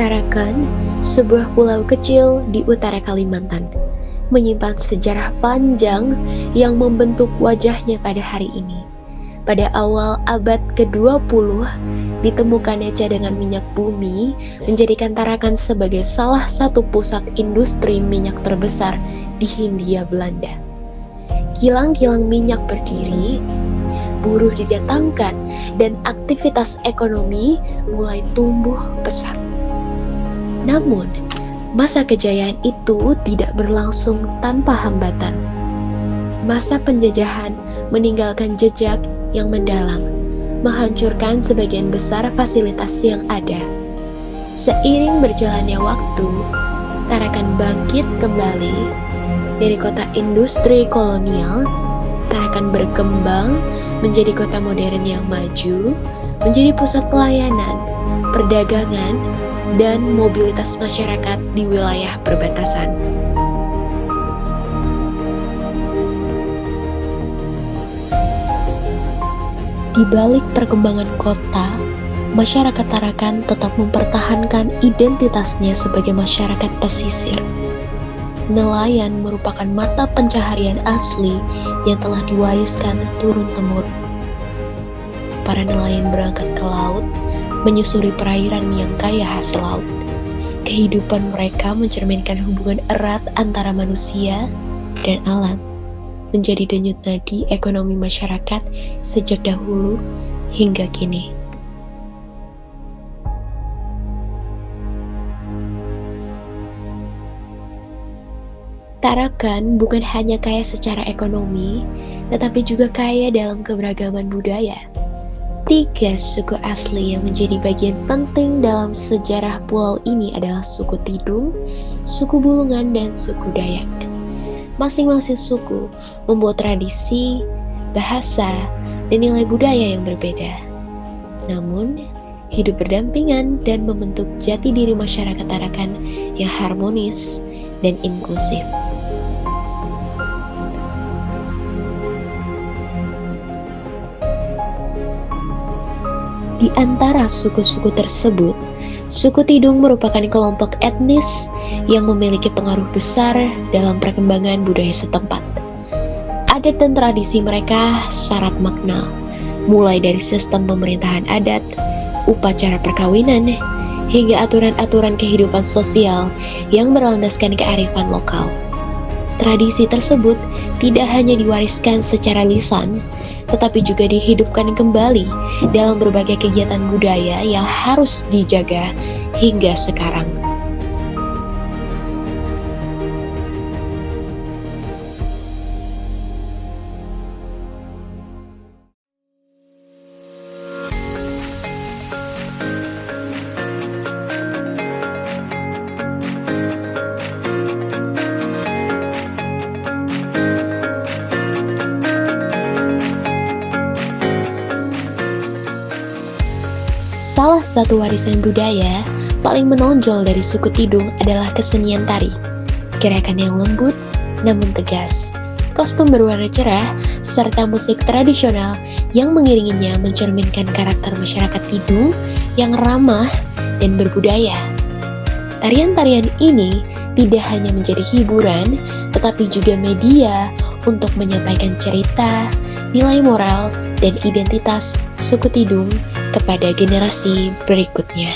Tarakan, sebuah pulau kecil di utara Kalimantan, menyimpan sejarah panjang yang membentuk wajahnya pada hari ini. Pada awal abad ke-20, ditemukannya cadangan minyak bumi menjadikan Tarakan sebagai salah satu pusat industri minyak terbesar di Hindia Belanda. Kilang-kilang minyak berdiri, buruh didatangkan, dan aktivitas ekonomi mulai tumbuh pesat. Namun, masa kejayaan itu tidak berlangsung tanpa hambatan. Masa penjajahan meninggalkan jejak yang mendalam, menghancurkan sebagian besar fasilitas yang ada. Seiring berjalannya waktu, Tarakan bangkit kembali dari kota industri kolonial. Tarakan berkembang menjadi kota modern yang maju, menjadi pusat pelayanan, perdagangan, dan mobilitas masyarakat di wilayah perbatasan. Di balik perkembangan kota, masyarakat Tarakan tetap mempertahankan identitasnya sebagai masyarakat pesisir. Nelayan merupakan mata pencaharian asli yang telah diwariskan turun-temurun. Para nelayan berangkat ke laut, menyusuri perairan yang kaya hasil laut. Kehidupan mereka mencerminkan hubungan erat antara manusia dan alam, menjadi denyut nadi ekonomi masyarakat sejak dahulu hingga kini. Tarakan bukan hanya kaya secara ekonomi, tetapi juga kaya dalam keberagaman budaya. 3 suku asli yang menjadi bagian penting dalam sejarah pulau ini adalah suku Tidung, suku Bulungan, dan suku Dayak. Masing-masing suku membawa tradisi, bahasa, dan nilai budaya yang berbeda. Namun, hidup berdampingan dan membentuk jati diri masyarakat Tarakan yang harmonis dan inklusif. Di antara suku-suku tersebut, suku Tidung merupakan kelompok etnis yang memiliki pengaruh besar dalam perkembangan budaya setempat. Adat dan tradisi mereka syarat makna, mulai dari sistem pemerintahan adat, upacara perkawinan, hingga aturan-aturan kehidupan sosial yang berlandaskan kearifan lokal. Tradisi tersebut tidak hanya diwariskan secara lisan, tetapi juga dihidupkan kembali dalam berbagai kegiatan budaya yang harus dijaga hingga sekarang. Salah satu warisan budaya paling menonjol dari suku Tidung adalah kesenian tari. Gerakan yang lembut namun tegas, kostum berwarna cerah, serta musik tradisional yang mengiringinya mencerminkan karakter masyarakat Tidung yang ramah dan berbudaya. Tarian-tarian ini tidak hanya menjadi hiburan, tetapi juga media untuk menyampaikan cerita, nilai moral, dan identitas suku Tidung kepada generasi berikutnya.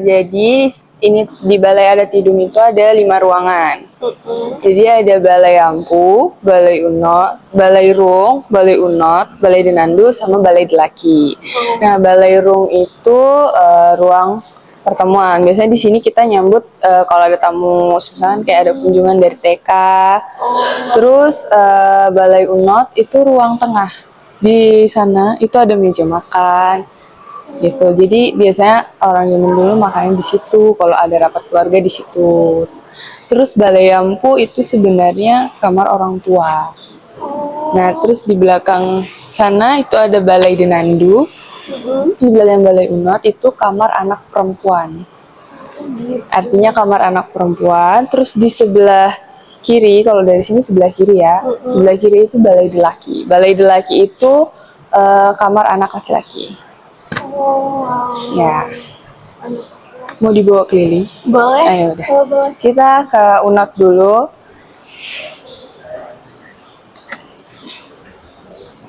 Jadi ini di Balai Adat Tidung itu ada 5 ruangan. Jadi ada Balai Ampu, Balai Unot, Balai Rung, Balai Unot, Balai Denandu, sama Balai Delaki. Nah, Balai Rung itu ruang pertemuan. Biasanya di sini kita nyambut kalau ada tamu, misalkan kayak ada kunjungan dari TK. Terus Balai Unot itu ruang tengah. Di sana itu ada meja makan gitu. Jadi biasanya orang zaman dulu makannya di situ, kalau ada rapat keluarga di situ. Terus Balai Ampu itu sebenarnya kamar orang tua. Nah, terus di belakang sana itu ada Balai Denandu. Di belakang Balai Unot itu kamar anak perempuan. Artinya kamar anak perempuan. Terus di sebelah kiri, kalau dari sini sebelah kiri ya, sebelah kiri itu Balai Delaki. Balai Delaki itu kamar anak laki-laki. Ya. Mau dibawa keliling? Boleh? Ayo udah. Boleh. Kita ke Unot dulu.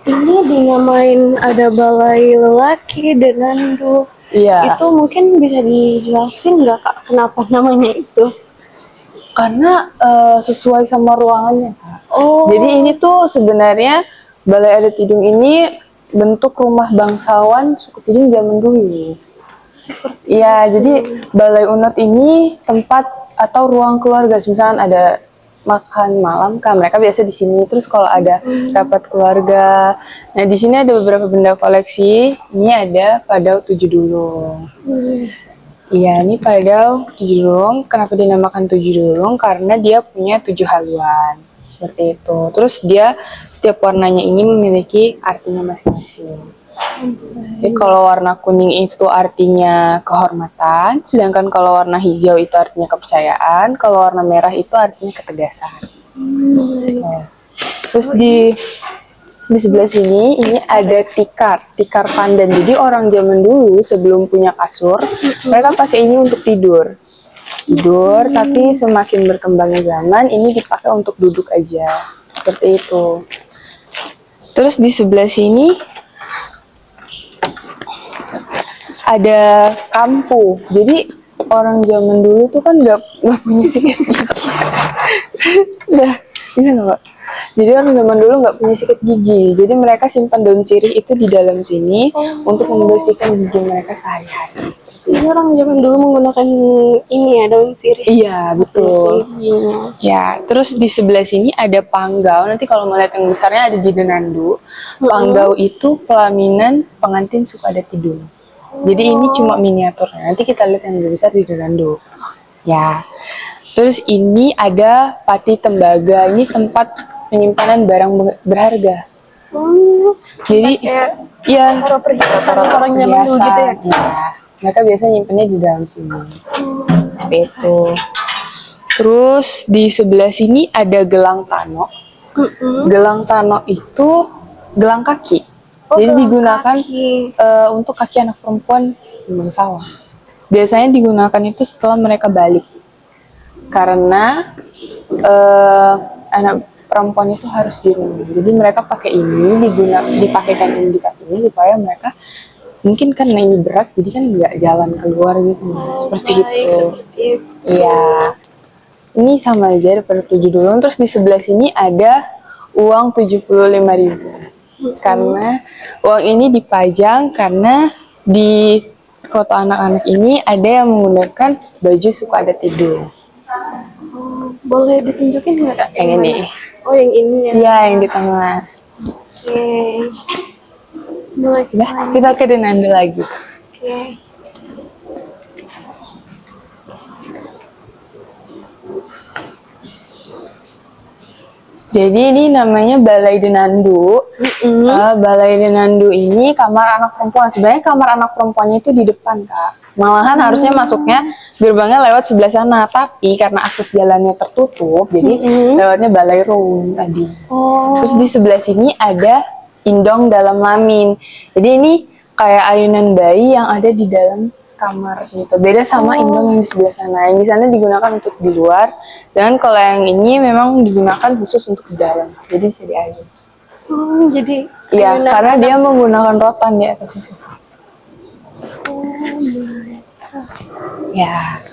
Ini dinamain ada balai lelaki denandu. Iya. Itu mungkin bisa dijelasin nggak Kak kenapa namanya itu? Karena sesuai sama ruangannya, Kak. Oh. Jadi ini tuh sebenarnya Balai Adat Tidung ini bentuk rumah bangsawan suku Tidung zaman dulu. Iya, jadi Balai Unot ini tempat atau ruang keluarga. Misalnya ada makan malam kan, mereka biasa di sini. Terus kalau ada rapat keluarga, nah di sini ada beberapa benda koleksi. Ini ada Padau Tujuh Dulung. Iya, ini Padau Tujuh Dulung. Kenapa dinamakan Tujuh Dulung? Karena dia punya 7 haluan. Seperti itu. Terus dia setiap warnanya ini memiliki artinya masing-masing. Jadi kalau warna kuning itu artinya kehormatan, sedangkan kalau warna hijau itu artinya kepercayaan, kalau warna merah itu artinya ketegasan. Nah, terus di sebelah sini ini ada tikar pandan. Jadi orang zaman dulu sebelum punya kasur, mereka pakai ini untuk tidur. Tapi semakin berkembangnya zaman, ini dipakai untuk duduk aja. Seperti itu. Terus di sebelah sini ada kampu. Jadi orang zaman dulu tuh kan nggak punya sikat gigi. Udah bisa nggak Pak? Jadi orang zaman dulu nggak punya sikat gigi. Jadi mereka simpan daun sirih itu di dalam sini untuk membersihkan gigi mereka sehari-hari. Ini orang zaman dulu menggunakan ini ya daun sirih. Iya betul. Ya, terus di sebelah sini ada panggau. Nanti kalau mau lihat yang besarnya ada di Denandu. Panggau itu pelaminan pengantin suku adat Tidung. Jadi ini cuma miniaturnya. Nanti kita lihat yang lebih besar di Denandu. Ya. Terus ini ada Pati Tembaga. Ini tempat penyimpanan barang berharga. Jadi ya perhiasan orang zaman dulu gitu ya. Ya. Mereka biasa nyimpennya di dalam sini. Seperti itu. Terus di sebelah sini ada gelang tano. Gelang tano itu gelang kaki. Jadi digunakan untuk kaki anak perempuan di bangsawan. Biasanya digunakan itu setelah mereka balik. Karena anak perempuan itu harus di rumah. Jadi mereka pakai ini, dipakaikan ini di kakinya supaya mereka mungkin karena ini berat, jadi kan nggak jalan keluar gitu. Seperti itu. Iya. Ini sama aja daripada 7 dulung. Terus di sebelah sini ada uang 75.000. Karena uang ini dipajang karena di foto anak-anak ini ada yang menggunakan baju suku adat Tidung. Boleh ditunjukin nggak? Yang ini. Oh, yang ini ya? Iya, yang di tengah. Oke. Boleh. Udah, kita ke Denandu lagi. Oke. Jadi ini namanya Balai Denandu. Balai Denandu ini kamar anak perempuan. Sebenarnya kamar anak perempuannya itu di depan, Kak. Malahan harusnya masuknya gerbangnya lewat sebelah sana, tapi karena akses jalannya tertutup, jadi lewatnya Balai Rung tadi. Terus di sebelah sini ada Indong Dalam Lamin. Jadi ini kayak ayunan bayi yang ada di dalam kamar gitu. Beda sama indong yang di sebelah sana. Yang di sana digunakan untuk di luar, dan kalau yang ini memang digunakan khusus untuk di dalam. Jadi bisa diayun. Jadi iya, karena dia menggunakan rotan di atas itu. Ya.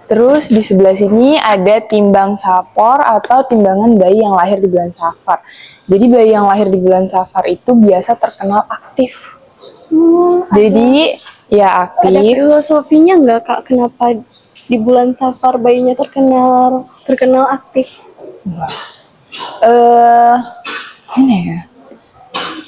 Terus di sebelah sini ada timbang Sapor atau timbangan bayi yang lahir di bulan Safar. Jadi bayi yang lahir di bulan Safar itu biasa terkenal aktif. Jadi ya Ada aktif. filosofinya nggak Kak? Kenapa di bulan Safar bayinya terkenal aktif? Ini ya.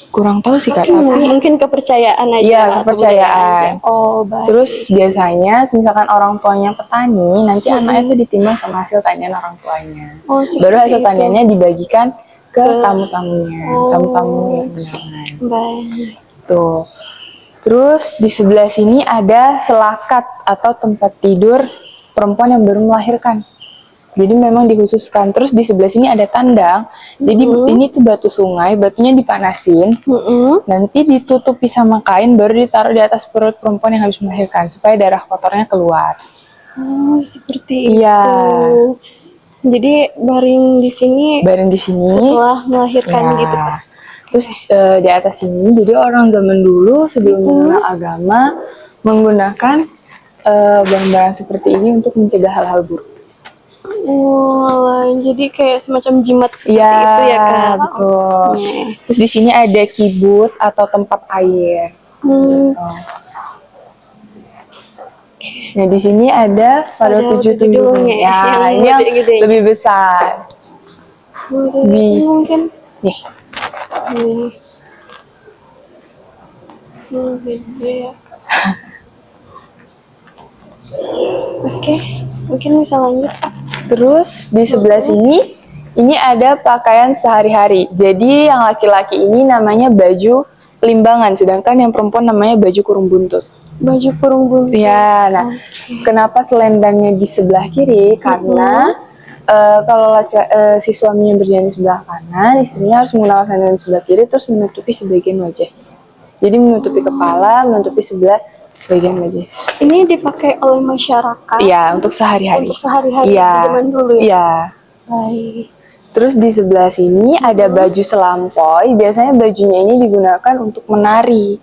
Kurang tahu sih Kak, tapi Mungkin kepercayaan aja. iya, atau kepercayaan. budaya aja. Oh, baik. Terus biasanya misalkan orang tuanya petani, nanti anaknya tuh ditimbang sama hasil tanian orang tuanya. Oh, Baru hasil seperti itu. taniannya dibagikan ke tamu-tamunya, tamu-tamu yang undangan. Baik. Tuh. Terus di sebelah sini ada selakat atau tempat tidur perempuan yang baru melahirkan. Jadi memang dikhususkan. Terus di sebelah sini ada tandang. Jadi ini tuh batu sungai, batunya dipanasin. Nanti ditutupi sama kain, baru ditaruh di atas perut perempuan yang habis melahirkan supaya darah kotornya keluar. Oh, seperti Iya. itu. Jadi baring di sini Bareng di sini. setelah melahirkan Ya. gitu Kak. Terus di atas sini, jadi orang zaman dulu sebelum mengenal agama menggunakan barang-barang seperti ini untuk mencegah hal-hal buruk. Jadi kayak semacam jimat seperti Iya, itu ya Kak. betul. Oke. Terus di sini ada kibut atau tempat air. Nah di sini ada pada Ada tujuh tujuh tudungnya. tudungnya, Ya, yang ini yang gede-gedenya. lebih besar. Mungkin Nih, nih. Gede ya. Oke, mungkin bisa lanjut. terus di sebelah sini ini ada pakaian sehari-hari. Jadi yang laki-laki ini namanya baju pelimbangan, sedangkan yang perempuan namanya baju kurung buntut. Baju kurung buntut. Ya, nah kenapa selendangnya di sebelah kiri? Karena kalau si suaminya berjalan di sebelah kanan, istrinya harus menggunakan selendang di sebelah kiri, terus menutupi sebagian wajahnya. Jadi menutupi kepala, menutupi sebelah bagian wajah. Ini dipakai oleh masyarakat Iya, untuk sehari-hari. untuk sehari-hari Iya. zaman dulu ya. Iya. Baik. Terus di sebelah sini ada baju selampoy. Biasanya bajunya ini digunakan untuk menari.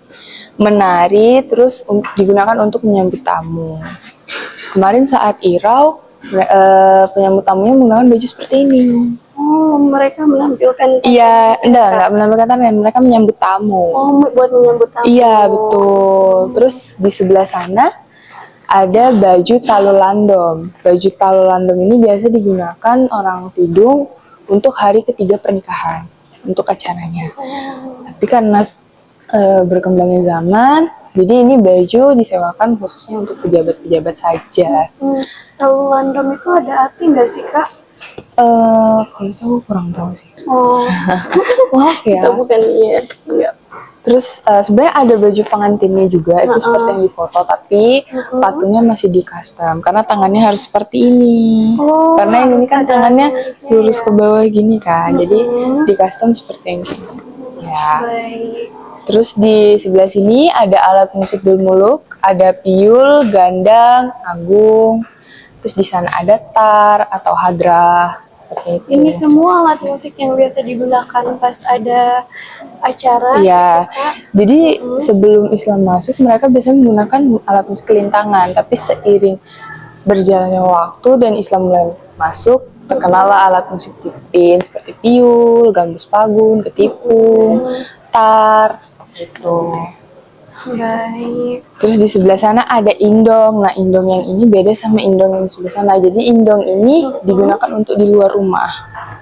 Menari terus digunakan untuk menyambut tamu. Kemarin saat Irau, penyambut tamunya menggunakan baju seperti ini. Oh, mereka menampilkan Iya, enggak menampilkan tarian, mereka menyambut tamu. Oh, buat menyambut tamu. Iya, betul. Terus di sebelah sana ada baju talulandom. Baju talulandom ini biasa digunakan orang Tidung untuk hari ketiga pernikahan, untuk acaranya. Tapi karena berkembangnya zaman, jadi ini baju disewakan khususnya untuk pejabat-pejabat saja. Tahu landom itu ada arti nggak sih Kak? Kalau tahu kurang tahu sih. Oh, Maaf ya. kita bukan iya. Enggak. Terus sebenarnya ada baju pengantinnya juga, itu seperti yang difoto, tapi patungnya masih di custom karena tangannya harus seperti ini. Oh, Karena yang ini harus kan ada tangannya ininya lurus ya. ke bawah gini kan, jadi di custom seperti yang gini. Ya. Baik. Terus di sebelah sini ada alat musik Dulmuluk, ada piul, gandang, agung. Terus di sana ada tar atau hadrah. Seperti itu. Ini semua alat musik yang biasa digunakan pas ada acara. Iya, gitu, Kak. jadi sebelum Islam masuk mereka biasanya menggunakan alat musik kelintangan, tapi seiring berjalannya waktu dan Islam mulai masuk, terkenallah alat musik tipin seperti piul, gambus pagun, ketipung, tar, gitu. Baik. Terus di sebelah sana ada indong. Nah, indong yang ini beda sama indong yang di sebelah sana. Jadi indong ini digunakan untuk di luar rumah.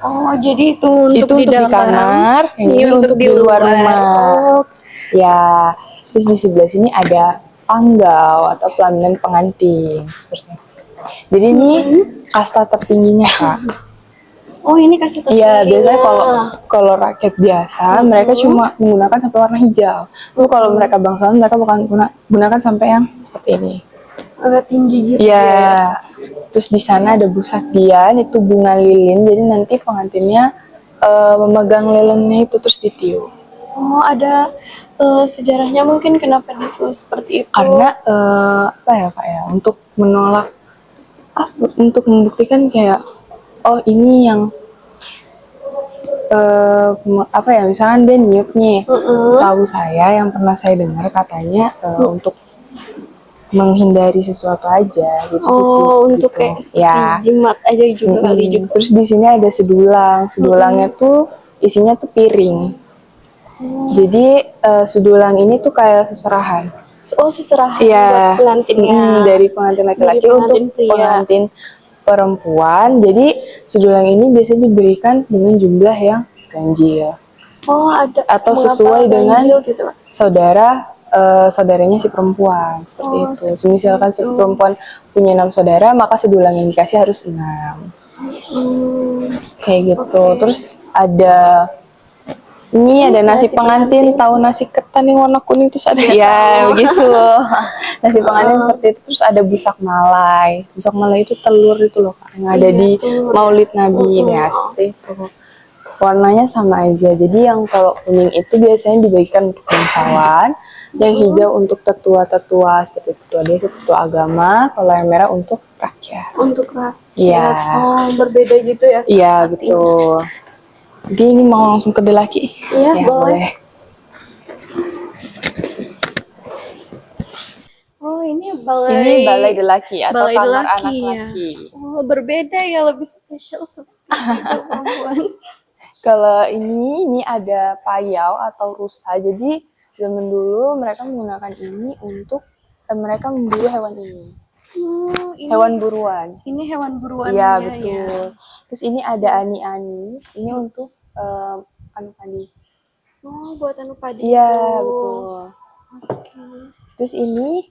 Oh, jadi itu untuk Itu untuk di dalam. kamar, yang Ini ini untuk di luar rumah. Oh, Ya, terus di sebelah sini ada panggau atau pelaminan pengantin seperti itu. Jadi ini kasta tertingginya Kak. oh ini kasih tahu. Iya, biasanya kalau rakyat biasa mereka cuma menggunakan sampai warna hijau. Tapi kalau mereka bangsawan mereka bukan gunakan sampai yang seperti ini. Agak tinggi gitu. Iya. Terus di sana ada busakdian, itu bunga lilin. Jadi nanti pengantinnya memegang lilinnya itu terus ditiup. Oh, ada sejarahnya mungkin kenapa disuruh seperti itu? Karena apa ya Pak ya, untuk menolak untuk membuktikan kayak oh ini yang apa ya, misalkan dia niup nih, tahu saya yang pernah saya dengar katanya untuk menghindari sesuatu aja gitu. Oh, gitu. untuk kayak seperti Ya. jimat aja juga kali juga. Terus di sini ada sedulang. Sedulangnya tuh isinya tuh piring. Jadi sedulang ini tuh kayak seserahan. Oh, seserahan Iya, buat pengantinnya. dari pengantin laki-laki Dari untuk pengantin pria. pengantin perempuan. Jadi sedulang ini biasanya diberikan dengan jumlah yang ganjil Oh, ada atau mengapa sesuai dengan ganjil gitu, Pak? saudaranya si perempuan seperti Oh, itu. Misalkan si itu. perempuan punya 6 saudara, maka sedulang yang dikasih harus 6. Kayak gitu. Oke. Terus ada ini ada nasi Nasi pengantin, pengantin. tahu nasi ketan yang warna kuning terus ada Iya, ya tahu. begitu. Nasi pengantin seperti itu, terus ada busak malai. Busak malai itu telur itu loh Kak, yang ada Iya, di telur. Maulid Nabi ya seperti itu. Warnanya sama aja. Jadi yang kalau kuning itu biasanya dibagikan untuk bangsawan, yang hijau untuk tetua-tetua seperti tetua desa, tetua agama, kalau yang merah untuk rakyat. Untuk rakyat. Iya. Oh, berbeda gitu ya? Iya artinya. betul. Jadi ini mau langsung ke delaki? Iya, Ya, boleh. Oh, ini Ini balai delaki atau balai kamar delaki, anak ya. laki. Oh, berbeda ya, lebih spesial seperti itu perempuan. Kalau ini ada payau atau rusa. Jadi zaman dulu mereka menggunakan ini untuk mereka memburu hewan ini. Hewan buruan. Ini hewan buruannya Iya ya. betul. Terus ini ada ani-ani. Ini untuk anu padi. Oh, buat anu padi Iya itu. betul. Oke. Terus ini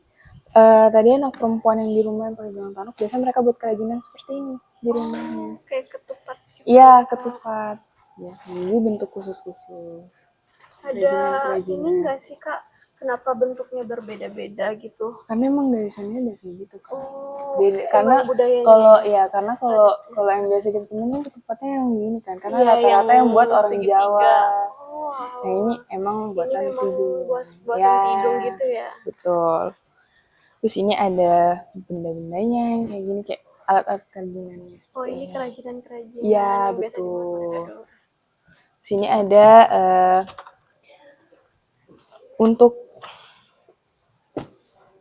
tadi anak perempuan yang di rumah yang pakai gelang tanuk, biasanya mereka buat kerajinan seperti ini di rumahnya. Kayak ketupat juga. Iya, ketupat. Ya, ini bentuk khusus-khusus. Ada ini enggak sih, Kak? Kenapa bentuknya berbeda-beda gitu? Karena emang dari sana udah kayak gitu kan. Oh, Beda, emang karena budayanya. kalau yang biasa kita temuin ketupatnya yang gini kan, karena Iya, rata-rata yang buat orang segitiga. Jawa. Oh, Yang ini emang buatan memang tidung. buatan Ya, tidung gitu ya. betul. Terus ini ada benda-bendanya yang kayak gini, kayak alat-alat kerajinan. Oh, ini kerajinan-kerajinan Iya, yang biasa dibuat betul. pada dulu. Sini ada untuk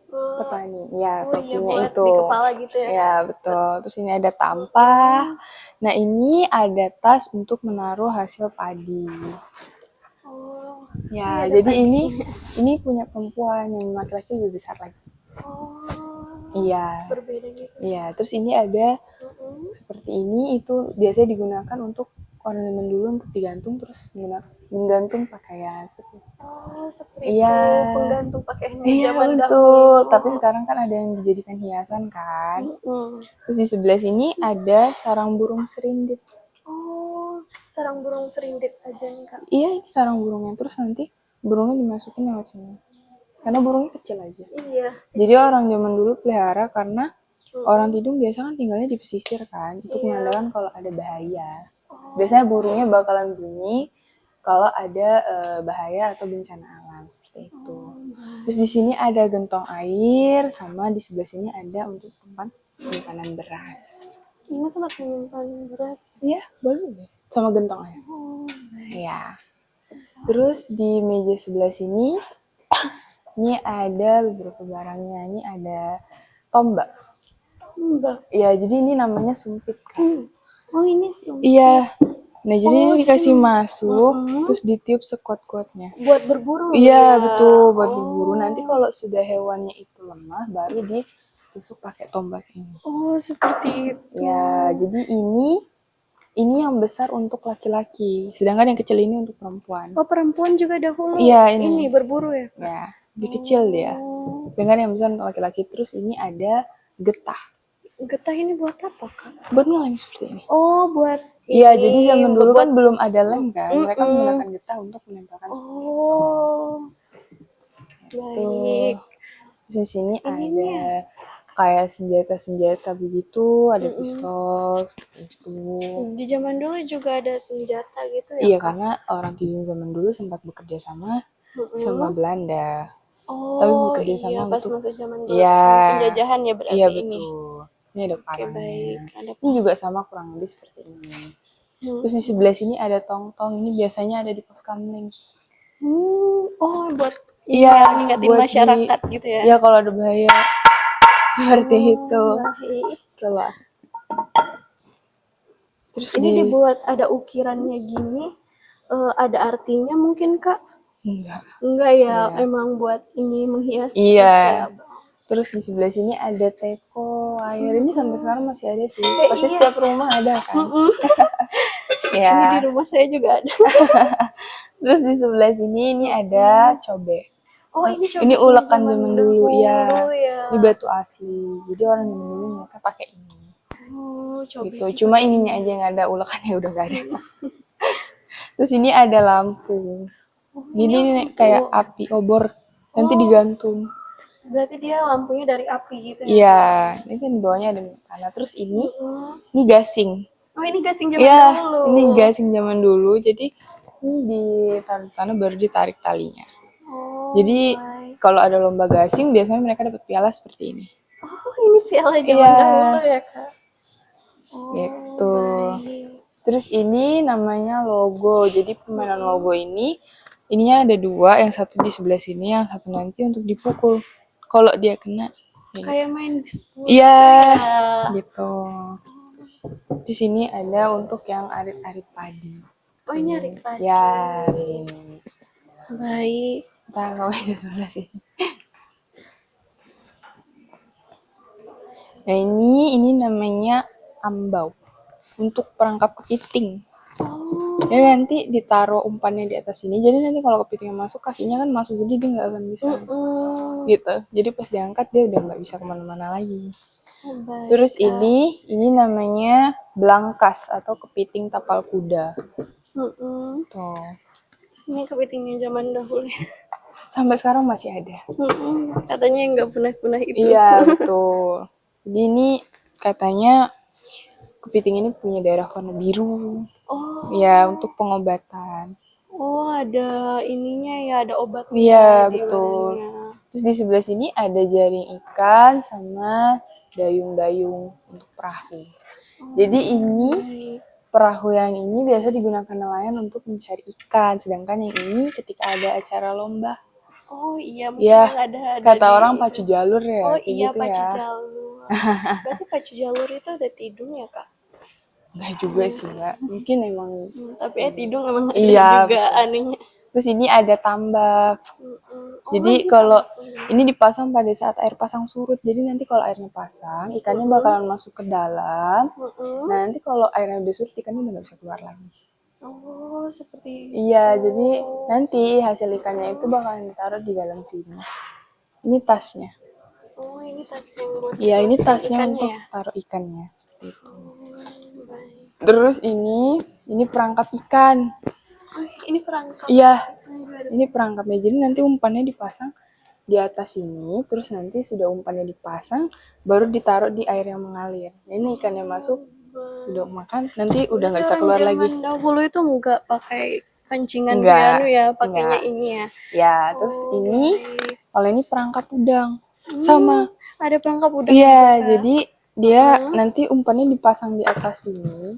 petani, ya Oh iya, topinya buat itu. di kepala gitu ya. Ya betul. Terus ini ada tampah. Nah ini ada tas untuk menaruh hasil padi. Oh, Ya ada jadi sampingnya. ini punya perempuan, yang laki-laki lebih besar lagi. Oh, Iya. berbeda gitu. Iya. Terus ini ada seperti ini, itu biasanya digunakan untuk orang zaman dulu untuk digantung, terus menggantung pakaian seperti itu. Oh, seperti Iya. itu penggantung pakaian Iya zaman betul. dahulu. Tapi sekarang kan ada yang dijadikan hiasan kan. Mm-mm. Terus di sebelah sini ada sarang burung serindip. Oh, sarang burung serindip aja nih, Kak. Iya, ini sarang burungnya. Terus nanti burungnya dimasukin lewat sini. Karena burungnya kecil aja. Iya. Jadi orang zaman dulu pelihara karena orang Tidung biasa kan tinggalnya di pesisir kan, untuk menandakan kalau ada bahaya. Biasanya burungnya bakalan bunyi kalau ada bahaya atau bencana alam seperti itu. Terus di sini ada gentong air, sama di sebelah sini ada untuk tempat penyimpanan beras. Ini tempat menyimpan beras. Iya, boleh. Sama gentong air. Iya. Terus di meja sebelah sini, ini ada beberapa barangnya. Ini ada tombak. Mbak. Iya, jadi ini namanya sumpit kan. Oh, ini sumpit. Iya. Nah, jadi ini dikasih masuk, terus ditiup sekuat-kuatnya. Buat berburu. Iya, betul, buat berburu. Nanti kalau sudah hewannya itu lemah, baru ditusuk pakai tombak ini. Oh, seperti itu. Ya, jadi ini yang besar untuk laki-laki, sedangkan yang kecil ini untuk perempuan. Oh, perempuan juga dahulu. Iya, ini. berburu ya. Ya, lebih kecil dia. Sedangkan yang besar untuk laki-laki. Terus ini ada getah. Getah ini buat apa, Kak? Buat ngelem seperti ini. Oh, buat Iya, ini, jadi zaman dulu buat- kan belum ada lem kan. Mereka menggunakan getah untuk menempelkan seperti itu. Oh, baik. Terus di sini ada kayak senjata-senjata begitu, ada pistol seperti itu. Di zaman dulu juga ada senjata gitu ya? Iya, karena orang Tidung zaman dulu sempat bekerja sama Belanda. Oh, Tapi bekerja iya, sama pas untuk masa zaman dulu. Iya. Penjajahan ya berarti Iya ini. betul. Ini ada Oke, parangnya. baik. Ada Ini juga sama kurang lebih seperti ini. Terus di sebelah sini ada tong-tong. Ini biasanya ada di pos kamling. Oh, buat Iya, ngingatin buat masyarakat gitu ya? Iya, kalau ada bahaya seperti itu. Baik. Keluar. Terus Ini dibuat ada ukirannya gini, ada artinya mungkin Kak? enggak. Enggak ya, Iya. emang buat ini menghias Iya. aja. Terus di sebelah sini ada teko air. Ini sampai sekarang masih ada sih. Pasti iya. setiap rumah ada kan. Ini di Ya. rumah saya juga ada. Terus di sebelah sini ini ada cobek. Oh, ini coba Ini sih ulekan zaman dulu ya. ya. Ini batu asli. Jadi orang zaman dulu mereka pakai ini. Oh, coba Gitu. Cuma ininya aja yang ada ulekannya udah gak ada. Terus ini ada lampu. Gini nih kayak api obor. Nanti digantung. Berarti dia lampunya dari api gitu ya? Iya, ini kan di bawahnya ada minyak tanah. Terus ini gasing. Oh, ini gasing zaman Iya, dulu. ini gasing zaman dulu. Jadi ini ditaruh di tanah baru ditarik talinya. Oh, Jadi kalau ada lomba gasing biasanya mereka dapat piala seperti ini. oh, ini piala zaman Iya. dahulu ya Kak? Oh, Gitu. baik. Terus ini namanya logo. Jadi permainan logo ininya ada dua, yang satu di sebelah sini, yang satu nanti untuk dipukul. Kalau dia kena, ya Kayak main bisbol. iya, gitu. Di sini ada untuk yang arit-arit padi. Oh, ini arit padi. Ya, ini. Baik. Entah nggak bisa sebelah sini. Nah ini namanya ambau untuk perangkap kepiting. Oh, Jadi nanti ditaruh umpannya di atas sini. Jadi nanti kalau kepitingnya masuk, kakinya kan masuk, jadi dia nggak akan bisa gitu. Jadi pas diangkat dia udah nggak bisa kemana-mana lagi. baik. Terus ini namanya belangkas atau kepiting tapal kuda. Tuh. Ini kepitingnya zaman dahulu ya. Sampai sekarang masih ada. Katanya yang nggak punah-punah itu. Iya, betul. Jadi ini katanya kepiting ini punya darah warna biru. Oh, Ya, untuk pengobatan. oh, ada ininya ya, ada obatnya. Iya, di betul. badannya. Terus di sebelah sini ada jaring ikan sama dayung-dayung untuk perahu. Jadi ini perahu yang ini biasa digunakan nelayan untuk mencari ikan, sedangkan yang ini ketika ada acara lomba. Oh iya, mungkin Ya, yang ada kata di orang itu. pacu jalur ya. Oh kayak iya, gitu pacu ya. jalur. Berarti pacu jalur itu ada tidung ya Kak? Enggak juga sih, Mbak. Mungkin emang. Tapi tidung emang ada Iya, juga betul. anehnya. Terus ini ada tambak. Oh, Jadi ini kalau tambak. ini dipasang pada saat air pasang surut. Jadi nanti kalau airnya pasang, ikannya bakalan masuk ke dalam. Nah, nanti kalau airnya udah surut, ikannya udah nggak bisa keluar lagi. Oh, seperti Iya, jadi nanti hasil ikannya itu bakalan ditaruh di dalam sini. Ini tasnya. Oh, ini tas yang buat Iya, ini masukin tasnya ikannya untuk ya? taruh ikannya. Seperti itu. Baik. Terus ini perangkap ikan. Oh, ini perangkap. Iya, ini perangkapnya. Jadi nanti umpannya dipasang di atas sini, terus nanti sudah umpannya dipasang, baru ditaruh di air yang mengalir. Nah, ini ikannya masuk, udah makan, nanti udah nggak bisa keluar lagi. Zaman dahulu itu nggak pakai pancingan Enggak, piano ya, pakainya enggak. ini ya. Ya, terus ini, kalau ini perangkap udang. Sama. Ada perangkap udang. Iya, jadi dia nanti umpannya dipasang di atas sini.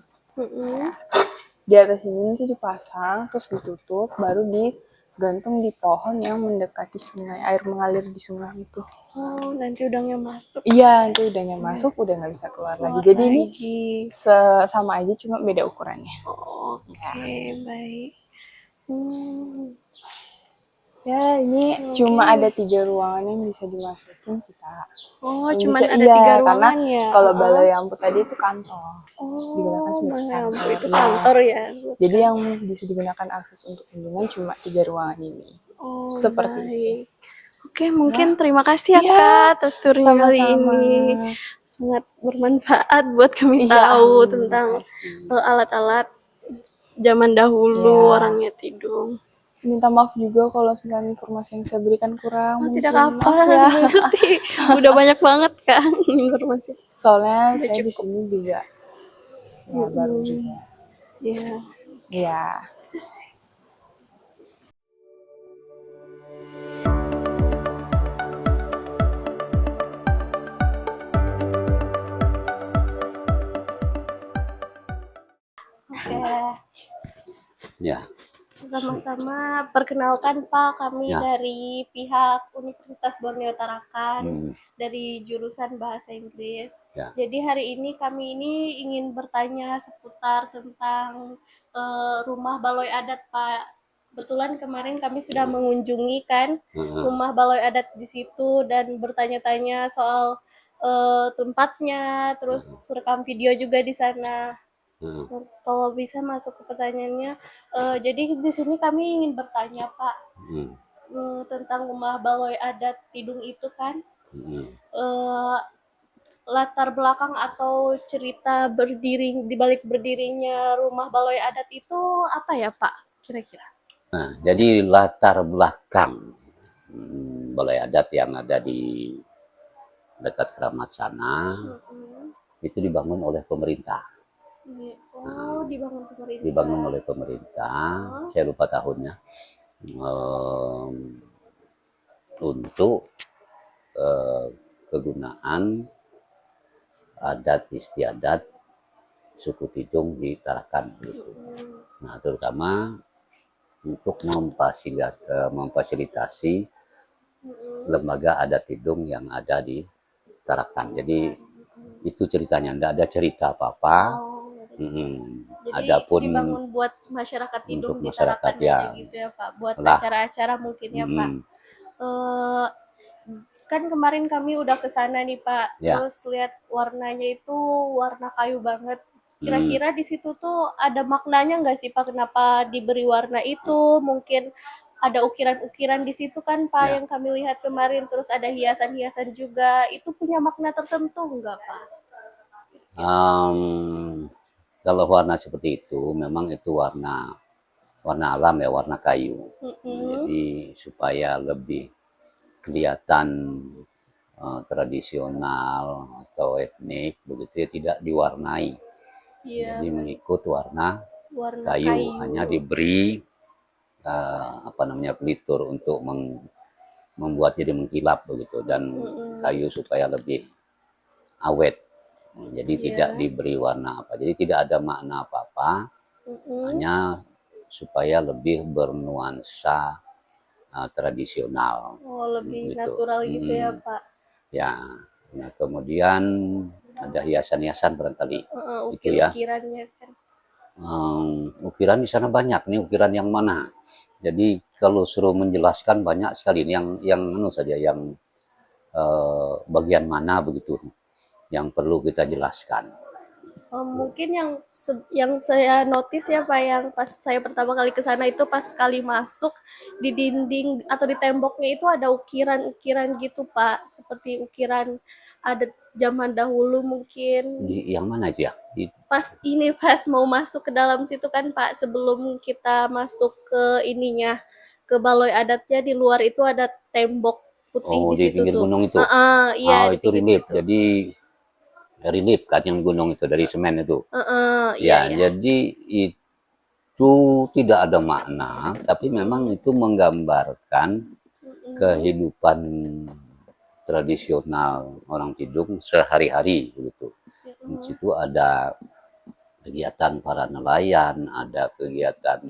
Di atas sini nanti dipasang, terus ditutup, baru digantung di pohon yang mendekati sungai, air mengalir di sungai itu. Oh, nanti udangnya masuk. Iya, nanti udangnya masuk, udah nggak bisa keluar lagi. Jadi ini sama aja, cuma beda ukurannya. Oh, oke, baik. Ya, ini cuma ada 3 ruangan yang bisa dimasukin sih, Kak. Oh, Yang cuma bisa, ada 3 ruangan karena ya? kalau balai lampu tadi itu kantor. Oh, Digunakan sebagai kantor. itu kantor ya? Jadi yang bisa digunakan akses untuk kunjungan cuma 3 ruangan ini. Oh, seperti itu. Oke, mungkin terima kasih ya Kak atas turnya kali ini. Sangat bermanfaat buat kami tahu tentang alat-alat zaman dahulu orangnya tidung. Minta maaf juga kalau sebenarnya informasi yang saya berikan kurang. Tidak apa, ngerti. Udah banyak banget kan informasi. Soalnya saya di sini juga ya baru juga. Iya. Iya. Ya, Sama-sama, perkenalkan Pak, kami Ya. dari pihak Universitas Borneo Tarakan, Hmm. dari jurusan Bahasa Inggris. Ya. Jadi hari ini kami ini ingin bertanya seputar tentang rumah baloi adat Pak. Kebetulan kemarin kami sudah mengunjungi kan rumah baloi adat di situ dan bertanya-tanya soal tempatnya, terus rekam video juga di sana. Kalau bisa masuk ke pertanyaannya, jadi di sini kami ingin bertanya Pak tentang rumah baloi adat Tidung itu kan, latar belakang atau cerita berdiri di balik berdirinya rumah baloi adat itu apa ya Pak kira-kira? Nah, jadi latar belakang balai adat yang ada di dekat Keramat sana itu dibangun oleh pemerintah. Oh, dibangun pemerintah. Dibangun oleh pemerintah, saya lupa tahunnya, untuk kegunaan adat istiadat suku Tidung di Tarakan. Nah, terutama untuk memfasilitasi lembaga adat Tidung yang ada di Tarakan. Jadi itu ceritanya, tidak ada cerita apa-apa. Jadi Adapun dibangun buat masyarakat Tidung untuk di masyarakat, Tarakan ya. aja gitu ya Pak, buat Lah. acara-acara mungkin ya Pak. Kan kemarin kami udah ke sana nih Pak, Ya. terus lihat warnanya itu warna kayu banget. Kira-kira di situ tuh ada maknanya nggak sih Pak, kenapa diberi warna itu? Mungkin ada ukiran-ukiran di situ kan Pak, Ya. yang kami lihat kemarin, terus ada hiasan-hiasan juga. Itu punya makna tertentu nggak Pak? Kalau warna seperti itu, memang itu warna alam ya, warna kayu. Jadi supaya lebih kelihatan tradisional atau etnik, begitu ya, tidak diwarnai. Jadi mengikut warna kayu, hanya diberi pelitur untuk membuat jadi mengkilap begitu, dan kayu supaya lebih awet. Jadi tidak diberi warna apa, jadi tidak ada makna apa-apa, hanya supaya lebih bernuansa tradisional. Oh, lebih gitu. natural gitu ya Pak. Ya, nah kemudian ada hiasan-hiasan barangkali. Itu ya. Ukirannya kan. Ukiran di sana banyak nih, ukiran yang mana? Jadi kalau suruh menjelaskan banyak sekali, yang saja yang bagian mana begitu yang perlu kita jelaskan. Mungkin yang saya notice ya Pak, yang pas saya pertama kali ke sana itu, pas sekali masuk di dinding atau di temboknya itu ada ukiran-ukiran gitu Pak, seperti ukiran adat zaman dahulu mungkin. Di yang mana itu ya? Pas mau masuk ke dalam situ kan Pak, sebelum kita masuk ke ininya, ke baloi adatnya, di luar itu ada tembok putih di situ pinggir tuh. gunung itu. Iya, itu relief. Jadi relief kan yang gunung itu dari semen itu. Iya. Jadi itu tidak ada makna, tapi memang itu menggambarkan kehidupan tradisional orang Tidung sehari-hari begitu. Di situ ada kegiatan para nelayan, ada kegiatan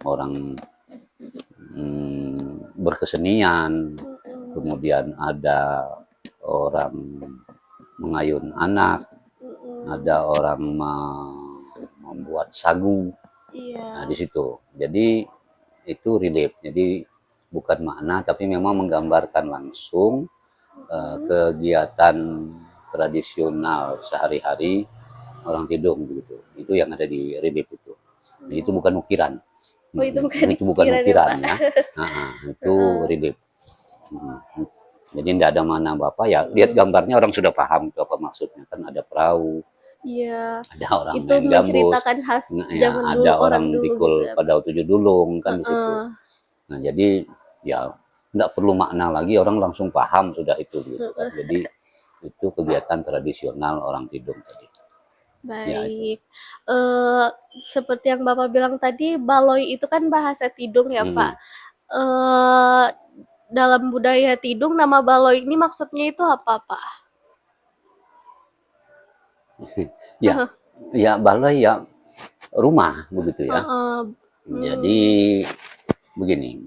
orang berkesenian, kemudian ada orang mengayun anak, ada orang membuat sagu. Nah, di situ. Jadi itu relief. Jadi bukan makna, tapi memang menggambarkan langsung kegiatan tradisional sehari-hari orang Tidung begitu. Itu yang ada di relief itu. Nah, itu bukan ukiran. Itu bukan ukiran ya. Itu relief. Jadi tidak ada mana Bapak ya. Lihat gambarnya orang sudah paham itu apa maksudnya. Kan ada perahu. Iya. Ada orang itu main gambus. Menceritakan khas zaman dulu, ada orang dulu pikul gitu ya. pada tujuh dulung kan di situ. Nah, jadi ya tidak perlu makna lagi, orang langsung paham sudah itu gitu kan. Jadi itu kegiatan tradisional orang Tidung tadi. Baik. Seperti yang Bapak bilang tadi, baloi itu kan bahasa Tidung ya Pak. Dalam budaya Tidung, nama baloi ini maksudnya itu apa Pak? Ya baloi ya rumah begitu ya. Heeh. Jadi begini,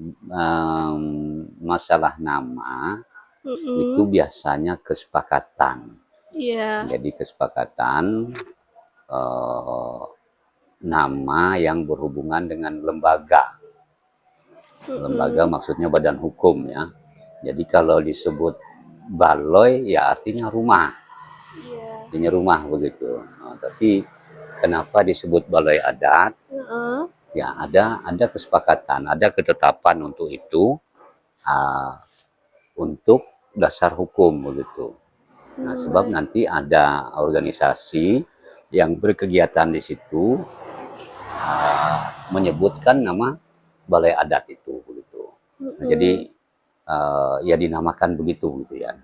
masalah nama itu Mm-mm. biasanya kesepakatan. Iya. Jadi kesepakatan eh, nama yang berhubungan dengan lembaga. Lembaga Mm-mm. maksudnya badan hukum ya. Jadi kalau disebut baloi ya artinya rumah. Iya. Artinya rumah begitu. Nah, tapi kenapa disebut baloi adat? Heeh. Ya ada kesepakatan, ada ketetapan untuk itu, untuk dasar hukum begitu. Nah, sebab Baik. nanti ada organisasi yang berkegiatan di situ menyebutkan nama balai adat itu begitu. Nah, jadi Mm-mm. ya dinamakan begitu gitu ya.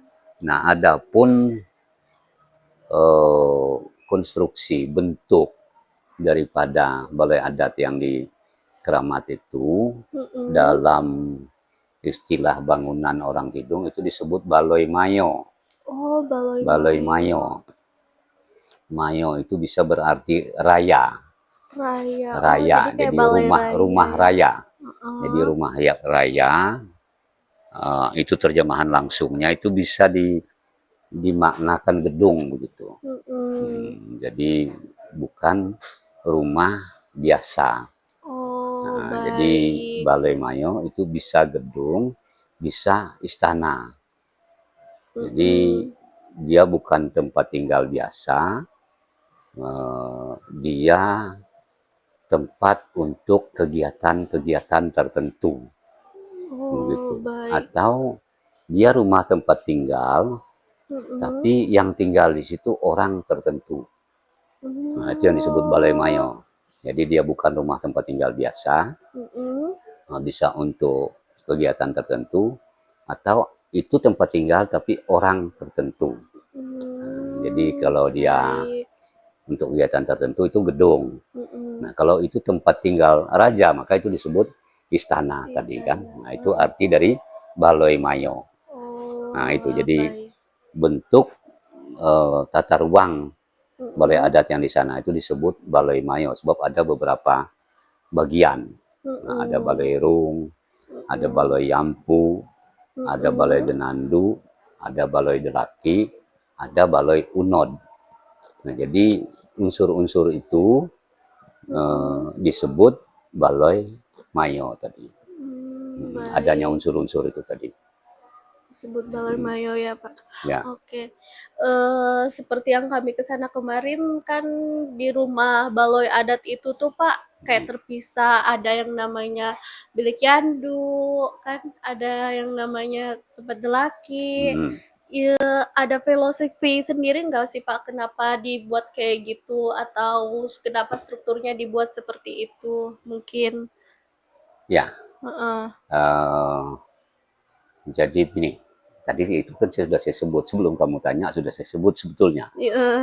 Nah, adapun eh, konstruksi bentuk daripada balai adat yang di Keramat itu Mm-mm. dalam istilah bangunan orang Tidung itu disebut baloi mayo. Oh, baloi Baloi mayo. mayo. Mayo itu bisa berarti raya. Raya. Oh, Raya. jadi kayak Jadi balai rumah raya ya. raya. Jadi Heeh. rumah raya itu terjemahan langsungnya itu bisa dimaknakan gedung begitu. Mm-mm. Jadi bukan rumah biasa. Oh, Nah, jadi baik. Balai Mayo itu bisa gedung, bisa istana. Jadi Mm-mm. dia bukan tempat tinggal biasa, dia tempat untuk kegiatan-kegiatan tertentu, Oh, begitu. baik. Atau dia rumah tempat tinggal, Mm-mm. tapi yang tinggal di situ orang tertentu. Nah, itu yang disebut Balai Oh. Mayo. Jadi dia bukan rumah tempat tinggal biasa, Mm-mm. bisa untuk kegiatan tertentu, atau itu tempat tinggal tapi orang tertentu. Jadi kalau dia Baik. untuk kegiatan tertentu itu gedung. Mm-mm. Nah, kalau itu tempat tinggal raja, maka itu disebut istana tadi kan. Istana. Nah, itu arti dari Baloi Mayo. Nah, itu Oh, jadi baik. bentuk tata ruang balai Mm-mm. adat yang di sana itu disebut Baloi Mayo sebab ada beberapa bagian. Nah, ada Mm-mm. balai rung, ada Mm-mm. balai yampu, ada balai Mm-mm. denandu, ada balai delaki, ada balai unod. Nah, jadi unsur-unsur itu disebut balai mayo tadi. Adanya Baik. unsur-unsur itu tadi. Disebut balai mayo ya, Pak. Ya. Oke. Seperti yang kami ke sana kemarin kan di rumah baloi adat itu tuh, Pak, kayak terpisah, ada yang namanya bilik yandu, kan ada yang namanya tempat delaki. Hmm. Ada filosofi sendiri nggak sih, Pak, kenapa dibuat kayak gitu atau kenapa strukturnya dibuat seperti itu? Mungkin. Ya. Heeh. Jadi gini, tadi itu kan sudah saya sebut sebelum kamu tanya sudah saya sebut sebetulnya. Iya.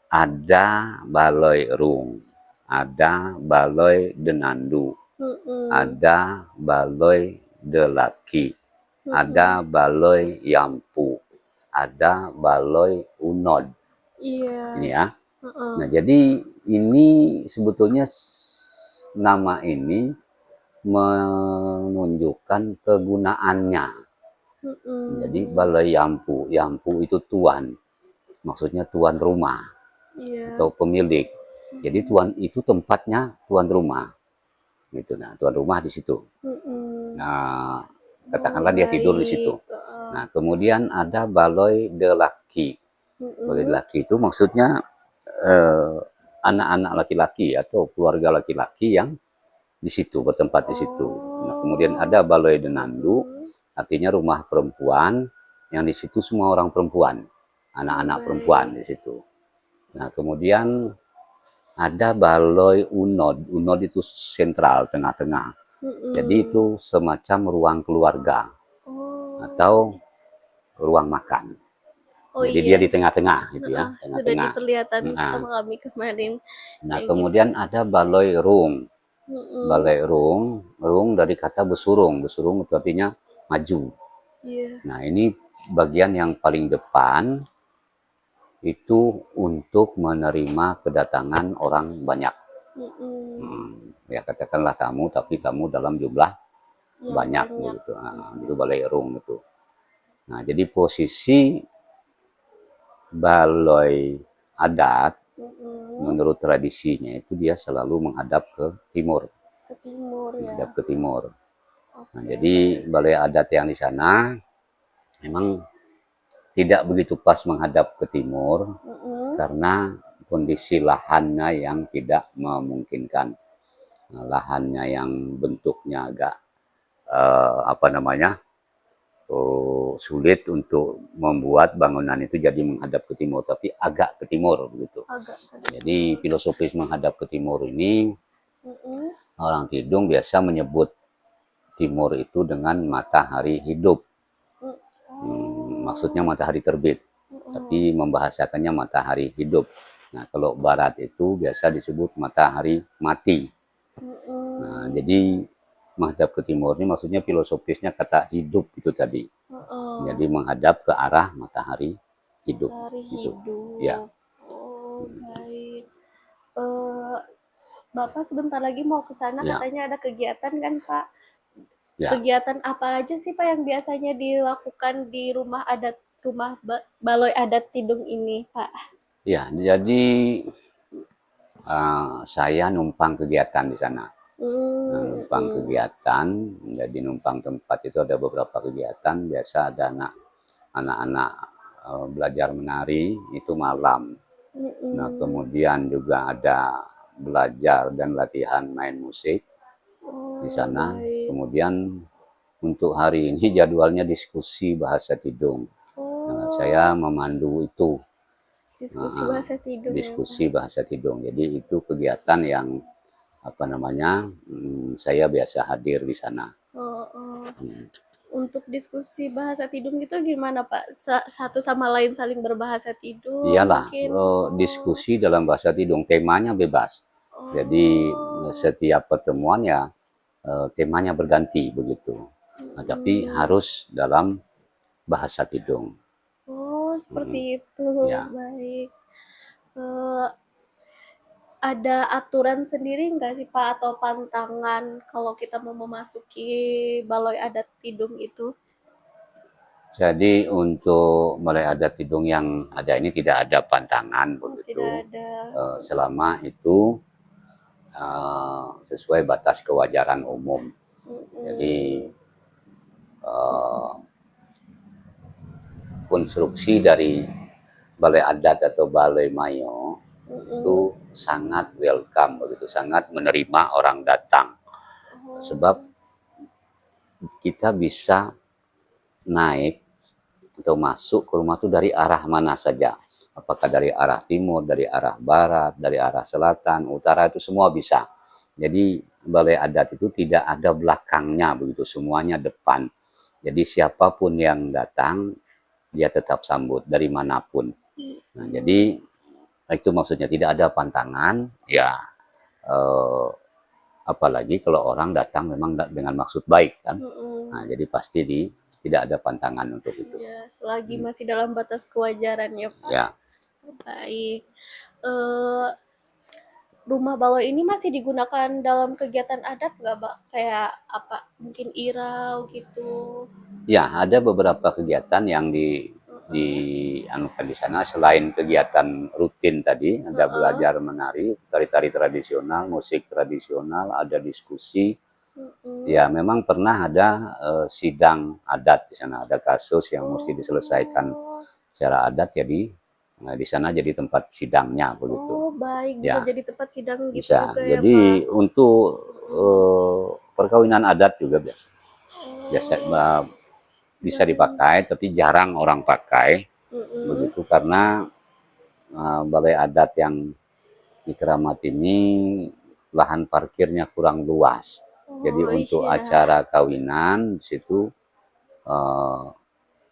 Ada baloi rung, ada baloi denandu, Mm-mm. ada baloi delaki, ada baloi yampu, ada baloi unod. Iya. Ini ya. Heeh. Nah, jadi ini sebetulnya nama ini menunjukkan kegunaannya. Jadi Mm-mm. balai yampu, yampu itu tuan, maksudnya tuan rumah Iya. atau pemilik. Jadi tuan itu tempatnya tuan rumah, gitu. Nah, tuan rumah di situ. Mm-mm. Nah, katakanlah Oh, dia tidur di situ. baik. Heeh. Nah, kemudian ada baloi delaki. Baloi Mm-mm. delaki itu maksudnya eh, anak-anak laki-laki atau keluarga laki-laki yang di situ bertempat di situ. Nah, kemudian ada baloi denandu, artinya rumah perempuan yang di situ semua orang perempuan, anak-anak perempuan di situ. Nah, kemudian ada baloi unod. Unod itu sentral, tengah-tengah. Mm-mm. Jadi itu semacam ruang keluarga Oh. atau ruang makan. Oh Jadi iya. dia di tengah-tengah gitu ya, Sudah tengah-tengah. diperlihatkan Nah, sama kami kemarin. nah Kayak kemudian ada baloi rung. Mm-mm. Balai rung dari kata besurung. Besurung itu artinya maju. Iya. Nah, ini bagian yang paling depan itu untuk menerima kedatangan orang banyak. Ya katakanlah tamu, tapi tamu dalam jumlah Yang banyak begitu. Nah, itu balai erung itu. Nah, jadi posisi balai adat menurut tradisinya itu dia selalu menghadap ke timur, Ke timur ya. menghadap ke timur. Nah, Oke. jadi balai adat yang di sana memang tidak begitu pas menghadap ke timur karena kondisi lahannya yang tidak memungkinkan. Nah, lahannya yang bentuknya agak sulit untuk membuat bangunan itu jadi menghadap ke timur, tapi agak ke timur begitu. Jadi filosofis menghadap ke timur ini orang Tidung biasa menyebut timur itu dengan matahari hidup. Maksudnya matahari terbit, tapi membahasakannya matahari hidup. Nah, kalau barat itu biasa disebut matahari mati. Nah, jadi menghadap ke timur ini maksudnya filosofisnya kata hidup itu tadi. Jadi menghadap ke arah matahari hidup. Matahari Gitu. hidup. Ya. Oh, baik. Bapak sebentar lagi mau ke sana, Ya. katanya ada kegiatan kan, Pak? Ya. Kegiatan apa aja sih, Pak, yang biasanya dilakukan di rumah adat, balai adat Tidung ini, Pak? Ya, jadi saya numpang kegiatan di sana. Numpang kegiatan, jadi numpang tempat itu ada beberapa kegiatan. Biasa ada anak-anak belajar menari itu malam. Nah, kemudian juga ada belajar dan latihan main musik di sana. Kemudian untuk hari ini jadwalnya diskusi bahasa Tidung. Nah, saya memandu itu. Diskusi bahasa Tidung. Diskusi bahasa Tidung. Jadi itu kegiatan yang saya biasa hadir di sana. Untuk diskusi bahasa Tidung itu gimana, Pak? Satu sama lain saling berbahasa Tidung? Iyalah, mungkin? diskusi dalam bahasa Tidung, temanya bebas. Jadi setiap pertemuan ya temanya berganti begitu. Nah, tapi harus dalam bahasa Tidung. Oh, seperti itu. Ya. Baik. Ada aturan sendiri nggak sih, Pak, atau pantangan kalau kita mau memasuki balai adat Tidung itu? Jadi untuk balai adat Tidung yang ada ini tidak ada pantangan begitu. Tidak ada. Selama itu sesuai batas kewajaran umum. Jadi konstruksi dari balai adat atau balai mayo itu sangat welcome begitu, sangat menerima orang datang. Sebab kita bisa naik atau masuk ke rumah itu dari arah mana saja. Apakah dari arah timur, dari arah barat, dari arah selatan, utara, itu semua bisa. Jadi balai adat itu tidak ada belakangnya begitu, semuanya depan. Jadi siapapun yang datang dia tetap sambut dari manapun. Nah, jadi itu maksudnya tidak ada pantangan, ya apalagi kalau orang datang memang dengan maksud baik kan. Nah, jadi pasti tidak ada pantangan untuk itu. Ya, selagi masih dalam batas kewajaran ya, Pak. Ya. Baik. Rumah balai ini masih digunakan dalam kegiatan adat nggak, Pak? Kayak apa? Mungkin irau gitu. Ya, ada beberapa kegiatan yang dianukan di sana selain kegiatan rutin tadi, ada belajar menari, tari-tari tradisional, musik tradisional, ada diskusi. Ya, memang pernah ada sidang adat di sana, ada kasus yang mesti diselesaikan secara adat, jadi di sana jadi tempat sidangnya begitu. Oh, baik, bisa Ya. jadi tempat sidang gitu Bisa. juga ya, Jadi Pak. untuk perkawinan adat juga biasa bisa dipakai, tapi jarang orang pakai begitu karena balai adat yang di Keramat ini lahan parkirnya kurang luas. Jadi untuk acara kawinan di situ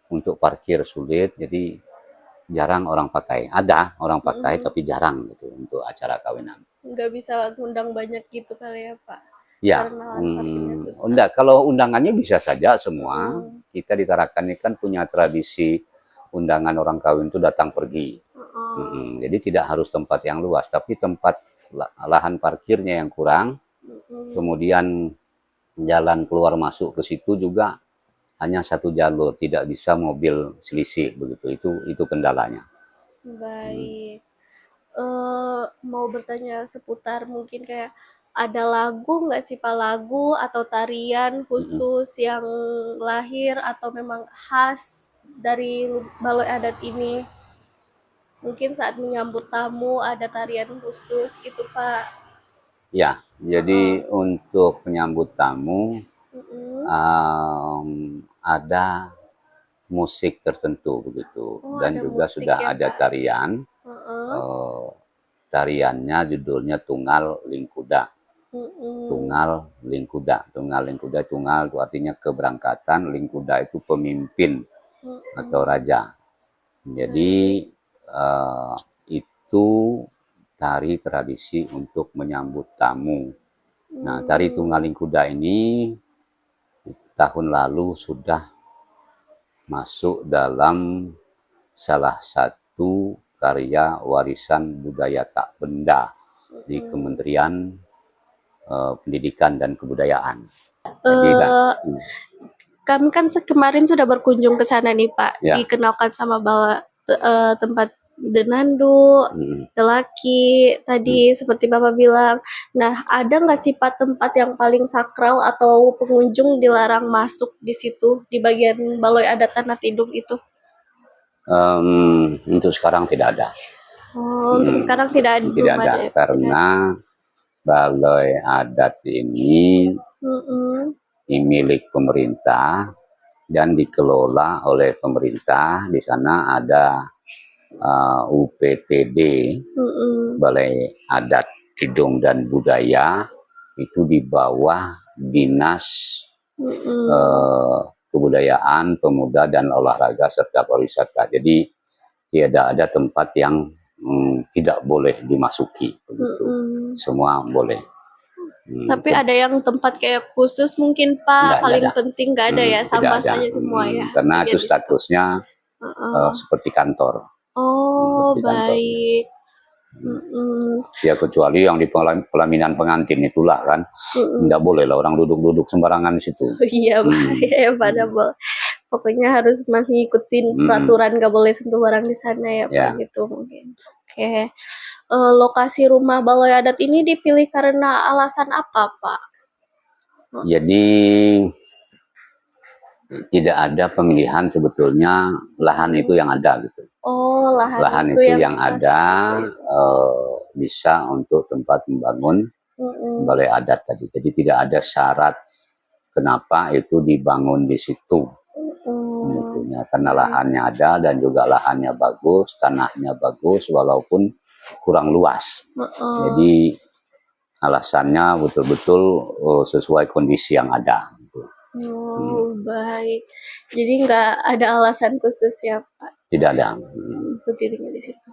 untuk parkir sulit, jadi jarang orang pakai. Ada orang pakai tapi jarang gitu untuk acara kawinan. Nggak bisa ngundang banyak gitu kali ya, Pak? Ya, Karena parkirnya susah. enggak, kalau undangannya bisa saja semua. Kita di Tarakan ini kan punya tradisi undangan orang kawin itu datang pergi. Jadi tidak harus tempat yang luas, tapi tempat lahan parkirnya yang kurang, kemudian jalan keluar masuk ke situ juga hanya satu jalur, tidak bisa mobil selisih begitu. Itu kendalanya. Baik. Mau bertanya seputar mungkin kayak ada lagu nggak sih Pak, lagu atau tarian khusus yang lahir atau memang khas dari baloi adat ini? Mungkin saat menyambut tamu ada tarian khusus gitu Pak. Ya, jadi untuk penyambut tamu ada musik tertentu begitu, dan ada juga musik sudah ya, ada Pak? tarian. Tariannya judulnya Tunggal Lingkuda. Tunggal Lingkuda, tunggal itu artinya keberangkatan, Lingkuda itu pemimpin atau raja. Jadi itu tari tradisi untuk menyambut tamu. Nah, tari Tunggal Lingkuda ini tahun lalu sudah masuk dalam salah satu karya warisan budaya tak benda di Kementerian Pendidikan dan Kebudayaan. Jadi, kami kan kemarin sudah berkunjung ke sana nih Pak, Ya. dikenalkan sama tempat Denandu, Lelaki tadi seperti Bapak bilang. Nah, ada nggak sih Pak tempat yang paling sakral atau pengunjung dilarang masuk di situ di bagian baloi adat Tanah Tidung itu? untuk sekarang tidak ada. Untuk sekarang tidak ada. Tidak ada, karena baloi adat ini milik pemerintah dan dikelola oleh pemerintah. Di sana ada UPTD, Balai Adat Tidung dan Budaya, itu di bawah Dinas Kebudayaan, Pemuda dan Olahraga serta Pariwisata. Jadi tidak ada tempat yang tidak boleh dimasuki begitu. Semua boleh. Tapi ada yang tempat kayak khusus mungkin Pak, paling penting nggak ada ya, sama saja semua ya. Karena itu statusnya seperti kantor. Oh, baik. Ya, kecuali yang di pelaminan pengantin itulah kan, tidak boleh lah orang duduk-duduk sembarangan di situ. Iya, ya pada pokoknya harus masih ngikutin peraturan, nggak boleh sentuh barang di sana ya Pak, gitu mungkin. Oke. Lokasi rumah baloi adat ini dipilih karena alasan apa Pak? Jadi tidak ada pemilihan, sebetulnya lahan itu yang ada gitu. Oh, lahan itu yang ada bisa untuk tempat membangun balai adat tadi. Jadi tidak ada syarat kenapa itu dibangun di situ. Karena lahannya ada dan juga lahannya bagus, tanahnya bagus walaupun kurang luas. Jadi alasannya betul-betul sesuai kondisi yang ada. Oh, baik. Jadi nggak ada alasan khusus ya Pak? Tidak ada. Berdirinya di situ.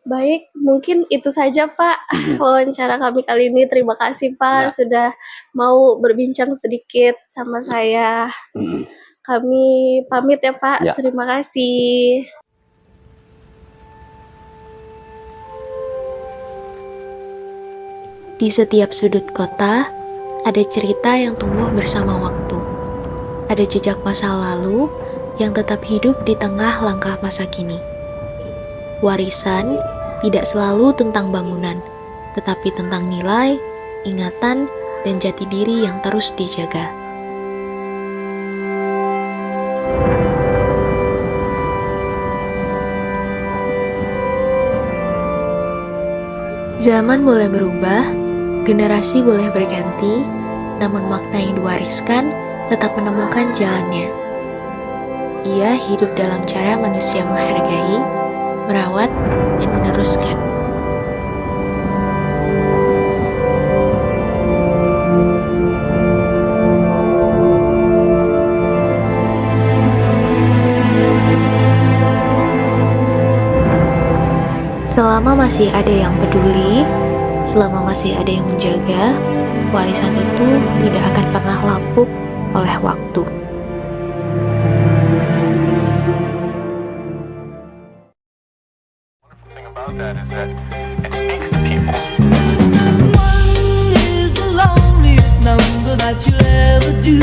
Baik, mungkin itu saja Pak wawancara kami kali ini. Terima kasih Pak sudah mau berbincang sedikit sama saya. Kami pamit ya Pak. Terima kasih. Di setiap sudut kota, ada cerita yang tumbuh bersama waktu. Ada jejak masa lalu yang tetap hidup di tengah langkah masa kini. Warisan tidak selalu tentang bangunan, tetapi tentang nilai, ingatan, dan jati diri yang terus dijaga. Zaman boleh berubah, generasi boleh berganti, namun makna yang diwariskan tetap menemukan jalannya. Ia hidup dalam cara manusia menghargai, merawat, dan meneruskan. Selama masih ada yang peduli, selama masih ada yang menjaga, warisan itu tidak akan pernah lapuk oleh waktu. that is that it speaks to people. One is the loneliest number that you'll ever do.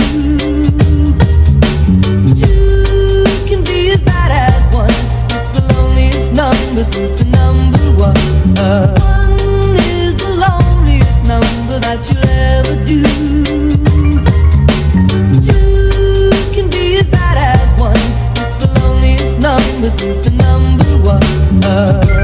Two can be as bad as one. It's the loneliest number since the number one. One is the loneliest number that you'll ever do. Two can be as bad as one. It's the loneliest number since the number one.